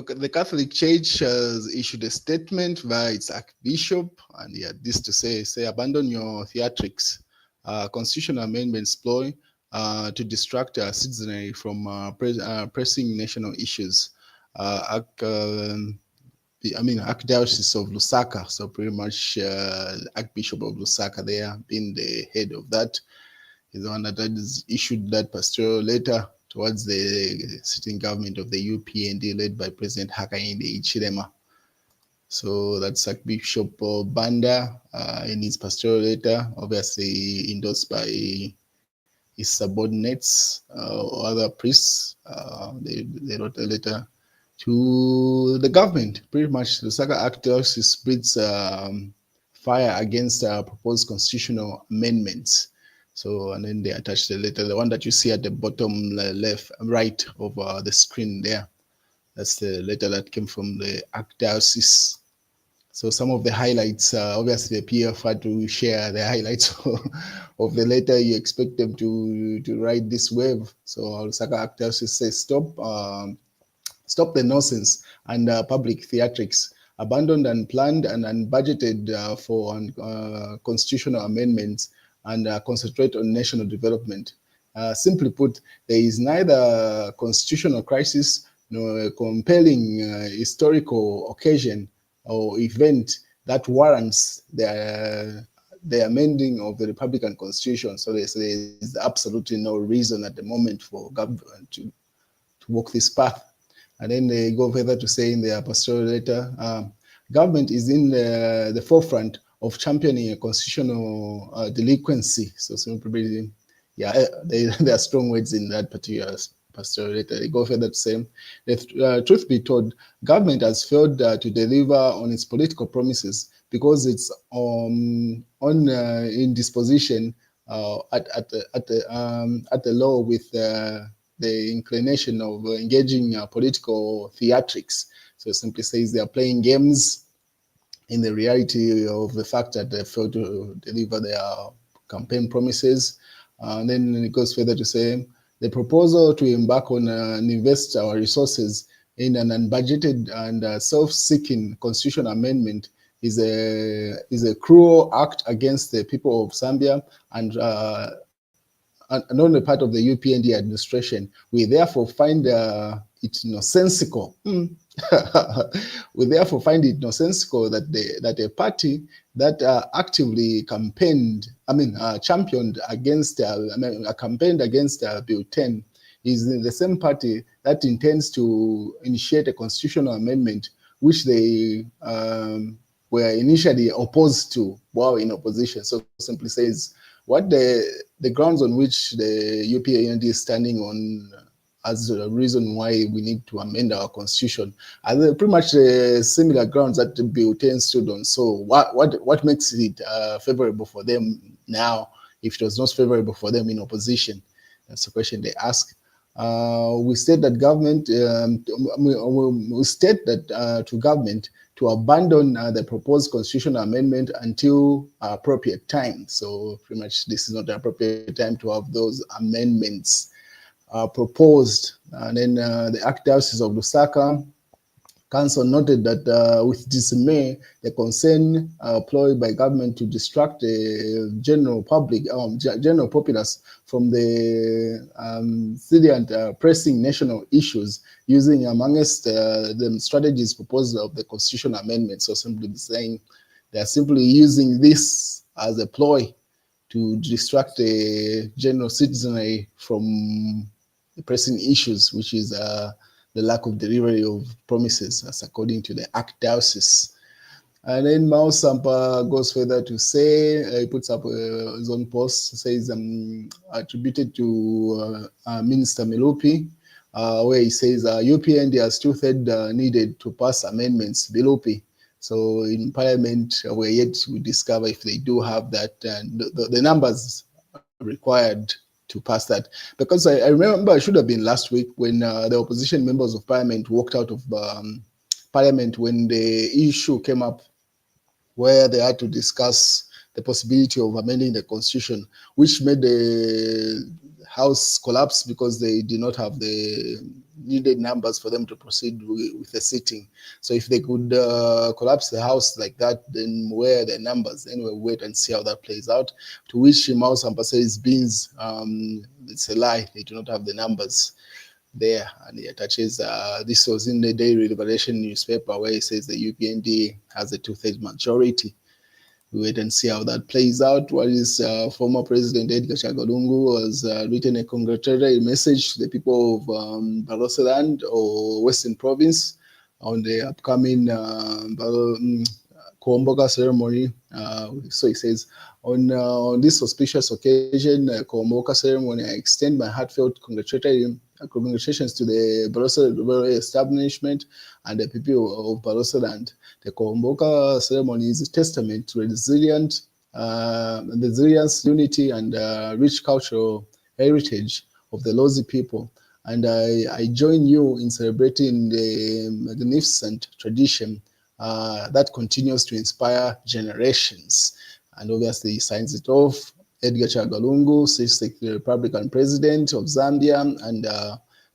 The Catholic Church has issued a statement via its Archbishop, and he had this to say, abandon your theatrics. Constitutional amendments ploy to distract our citizenry from pressing national issues. Archdiocese of Lusaka, so pretty much Archbishop of Lusaka there, being the head of that, is the one that has issued that pastoral letter towards the sitting government of the UPND led by President Hakainde Hichilema. So that's Archbishop Banda in his pastoral letter, obviously endorsed by his subordinates or other priests. They wrote a letter to the government. Pretty much the Lusaka Archdiocese breathes fire against proposed constitutional amendments. So, and then they attached the letter, the one that you see at the bottom left, right of the screen there. That's the letter that came from the Archdiocese. So some of the highlights, obviously the PF had to share the highlights of the letter. You expect them to ride this wave. So Lusaka Archdiocese says, stop the nonsense and public theatrics, abandoned and planned and budgeted for constitutional amendments, and concentrate on national development. Simply put, there is neither constitutional crisis nor a compelling historical occasion or event that warrants the amending of the Republican Constitution. So there's absolutely no reason at the moment for government to walk this path. And then they go further to say in their pastoral letter, government is in the forefront of championing a constitutional delinquency. So simply, yeah, there are strong words in that particular pastoral letter. They go further to say, truth be told, government has failed to deliver on its political promises because it's in disposition at the law with the inclination of engaging political theatrics. So it simply says they are playing games in the reality of the fact that they failed to deliver their campaign promises. And then it goes further to say, the proposal to embark on and invest our resources in an unbudgeted and self-seeking constitutional amendment is a cruel act against the people of Zambia and on the part of the UPND administration. We therefore find it nonsensical. We therefore find it nonsensical that a party that actively championed against, campaigned against Bill 10 is the same party that intends to initiate a constitutional amendment which they were initially opposed to while in opposition. So simply says what the grounds on which the UPND is standing on as a reason why we need to amend our constitution are pretty much the similar grounds that the Bill 10 stood on. So what makes it favorable for them now if it was not favorable for them in opposition? That's the question they ask. We state that government, to government to abandon the proposed constitutional amendment until appropriate time. So pretty much this is not the appropriate time to have those amendments proposed. And then the Archdiocese of Lusaka Council noted that with dismay, the concern employed by government to distract the general populace from the salient pressing national issues using amongst the strategies proposed of the constitutional amendment. So simply saying they are simply using this as a ploy to distract the general citizenry from the pressing issues, which is the lack of delivery of promises, as according to the Archdiocese. And then Mao Sampa goes further to say, he puts up his own post, says attributed to Minister Milupi, where he says UPND has two-thirds needed to pass amendments, Milupi. So in Parliament, we're yet to discover if they do have that, and the numbers required to pass that. Because I remember it should have been last week when the opposition members of Parliament walked out of Parliament when the issue came up where they had to discuss the possibility of amending the constitution, which made the House collapse because they did not have the needed numbers for them to proceed with the sitting. So if they could collapse the House like that, then where are the numbers? Anyway, wait and see how that plays out. To which Mao Sampa says, beans, it's a lie. They do not have the numbers there. And he attaches, this was in the Daily Liberation newspaper, where he says the UPND has a 2/3 majority. We wait and see how that plays out. While his former president Edgar Chagwa Lungu was written a congratulatory message to the people of Barotseland or Western Province on the upcoming Kuomboka ceremony. So he says, on this auspicious occasion, Kuomboka ceremony, I extend my heartfelt congratulations to the Barotseland establishment and the people of Barotseland. The Kuomboka ceremony is a testament to resilience, unity, and rich cultural heritage of the Lozi people. And I join you in celebrating the magnificent tradition that continues to inspire generations. And obviously, he signs it off. Edgar Chagwa Lungu, the Republican president of Zambia, and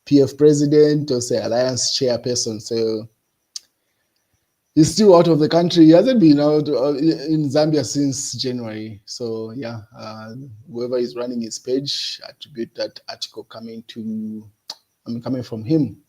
PF president, or say alliance chairperson. So he's still out of the country. He hasn't been out in Zambia since January. So yeah, whoever is running his page, attribute that article coming from him.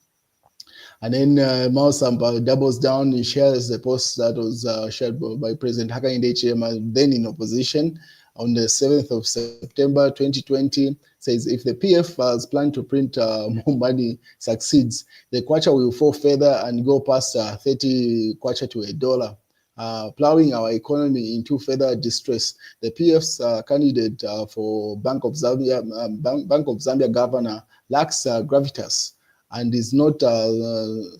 And then Mao Sampa doubles down. He shares the post that was shared by President Hakainde Hichilema, then in opposition, on the 7th of September 2020, says if the PF has planned to print more money succeeds, the kwacha will fall further and go past 30 kwacha to $1, plowing our economy into further distress. The PF's candidate for Bank of Zambia governor lacks gravitas and is not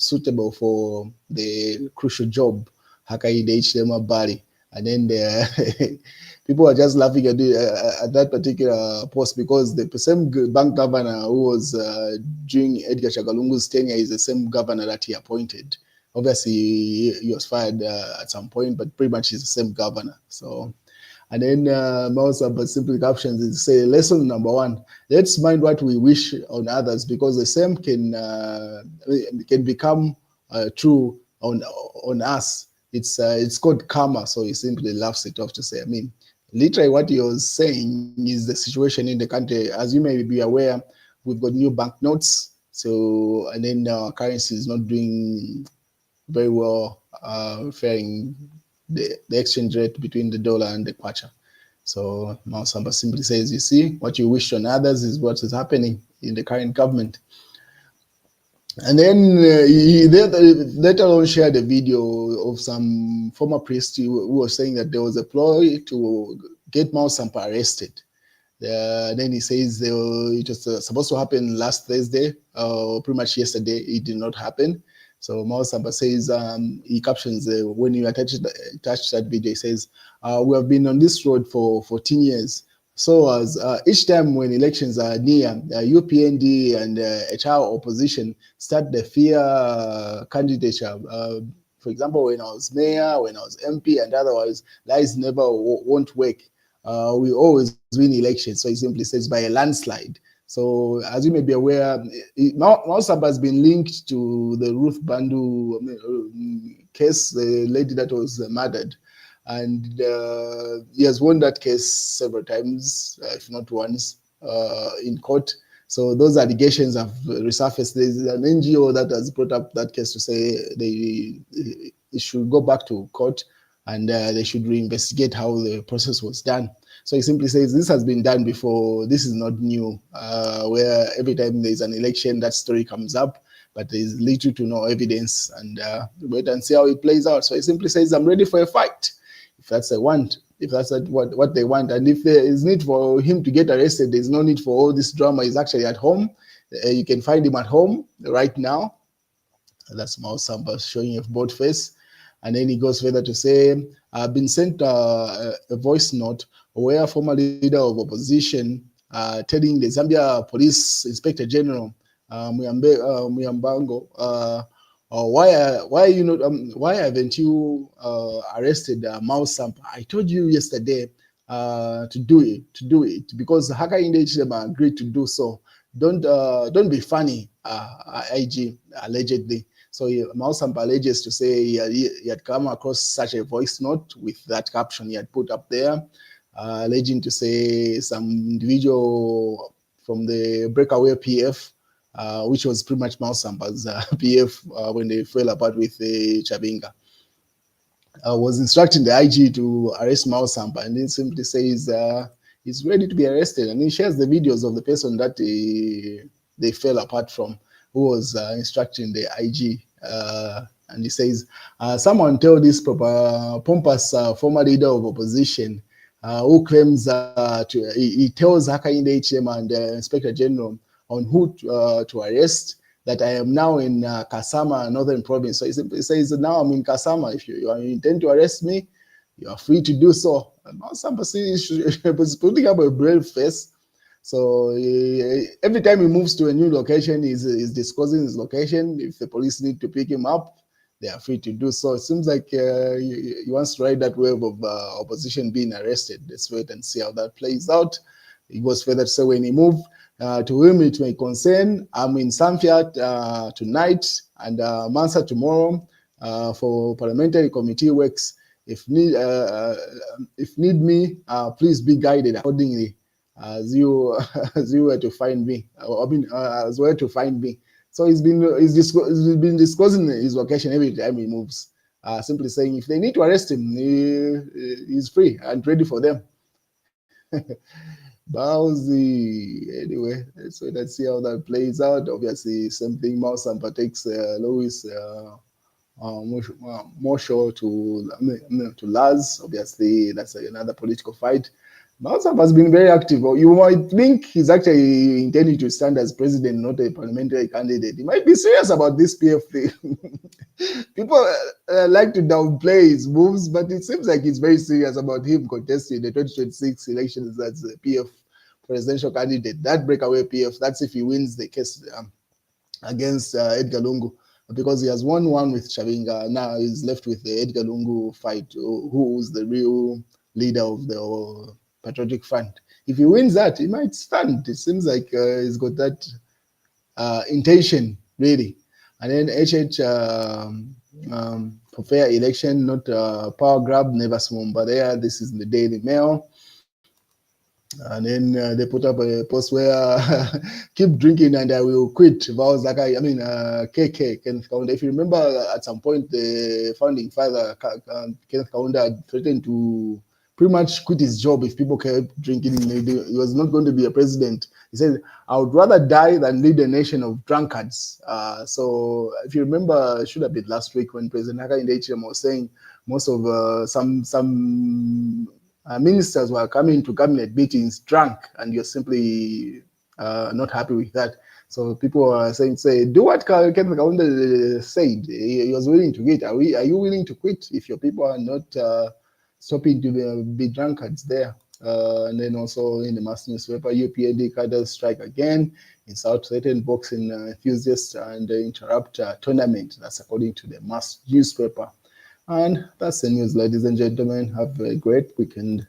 suitable for the crucial job Hakainde Hichilema Bari. And then people are just laughing at that particular post because the same bank governor who was during Edgar Chagwa Lungu's tenure is the same governor that he appointed. Obviously, he was fired at some point, but pretty much he's the same governor. So, and then Mao Sampa simply captions is say, lesson number 1, let's mind what we wish on others, because the same can become true on us. It's called karma. So he simply laughs it off to say, I mean, literally what he was saying is the situation in the country. As you may be aware, we've got new banknotes. So, and then our currency is not doing very well, faring the exchange rate between the dollar and the kwacha. So Mao Sampa simply says, you see, what you wish on others is what is happening in the current government. And then he later on shared a video of some former priest who was saying that there was a ploy to get Mao Sampa arrested. Then he says it was supposed to happen last Thursday, pretty much yesterday. It did not happen. So Mao Sampa says, he captions, when you attach that video, he says, we have been on this road for 14 years. So as each time when elections are near, UPND and HR opposition start the fear candidature. For example, when I was mayor, when I was MP, and otherwise, lies never won't work. We always win elections. So he simply says by a landslide. So as you may be aware, Mao Sampa has been linked to the Ruth Bandu case, the lady that was murdered. And he has won that case several times, if not once, in court. So those allegations have resurfaced. There's an NGO that has brought up that case to say it should go back to court and they should reinvestigate how the process was done. So he simply says this has been done before. This is not new, where every time there's an election, that story comes up, but there's little to no evidence, and wait and see how it plays out. So he simply says, I'm ready for a fight. If that's if that's what they want, and if there is need for him to get arrested, there's no need for all this drama. He's actually at home. You can find him at home right now. That's Mao Sampa showing a bold face. And then he goes further to say, I've been sent a voice note where former leader of opposition telling the Zambia Police Inspector General Muyambango, why haven't you arrested Mao Sampa? I told you yesterday to do it because Hakainde Hichilema agreed to do so. Don't be funny, IG, allegedly. So Mausamba alleges to say he had come across such a voice note with that caption he had put up there, alleging to say some individual from the breakaway PF, which was pretty much Mausamba's PF when they fell apart with Chabinga, was instructing the IG to arrest Mausamba, and he simply says he's ready to be arrested, and he shares the videos of the person that they fell apart from, who was instructing the IG. And he says, someone tell this pompous former leader of opposition who claims he tells Hakainde Hichilema and the Inspector General on who to arrest, that I am now in Kasama, Northern Province. So he simply says, now I'm in Kasama. If you intend to arrest me, you are free to do so. And somebody was putting up a brave face. So every time he moves to a new location, he's disclosing his location. If the police need to pick him up, they are free to do so. It seems like he wants to ride that wave of opposition being arrested. Let's wait and see how that plays out. He goes further to say, when he moved, to whom it may concern, I'm in Samfia tonight and Mansa tomorrow for parliamentary committee works. If need me, please be guided accordingly as you were to find me. As where to find me. So he's been disclosing his location every time he moves. Simply saying if they need to arrest him, he's free and ready for them. Bowsy. Anyway, let's see how that plays out. Obviously, same thing. Mausamba takes Louis Mosho to Laz. Obviously, that's another political fight. Mausamba has been very active. You might think he's actually intending to stand as president, not a parliamentary candidate. He might be serious about this PF thing. People like to downplay his moves, but it seems like he's very serious about him contesting the 2026 elections as a PF presidential candidate. That breakaway PF, that's if he wins the case against Edgar Lungu, because he has won one with Chabinga. Now he's left with the Edgar Lungu fight, who's the real leader of the Patriotic Front. If he wins that, he might stand. It seems like he's got that intention, really. And then HH for fair election, not power grab, never small. But there, this is in the Daily Mail. And then they put up a post where keep drinking and I will quit. Vows like KK, Kenneth Kaunda. If you remember, at some point, the founding father, Kenneth Kaunda, threatened to pretty much quit his job if people kept drinking. He was not going to be a president. He said, I would rather die than lead a nation of drunkards. So if you remember, it should have been last week when President Hakainde Hichilema was saying most of some ministers were coming to cabinet meetings drunk, and you're simply not happy with that. So people are saying, do what Kenneth Kaunda said. He was willing to quit. Are you willing to quit if your people are not stopping to be drunkards there? And then also in the mass newspaper, UPND cadres strike again in South Satan boxing enthusiasts and interrupt tournament. That's according to the mass newspaper. And that's the news, ladies and gentlemen. Have a great weekend.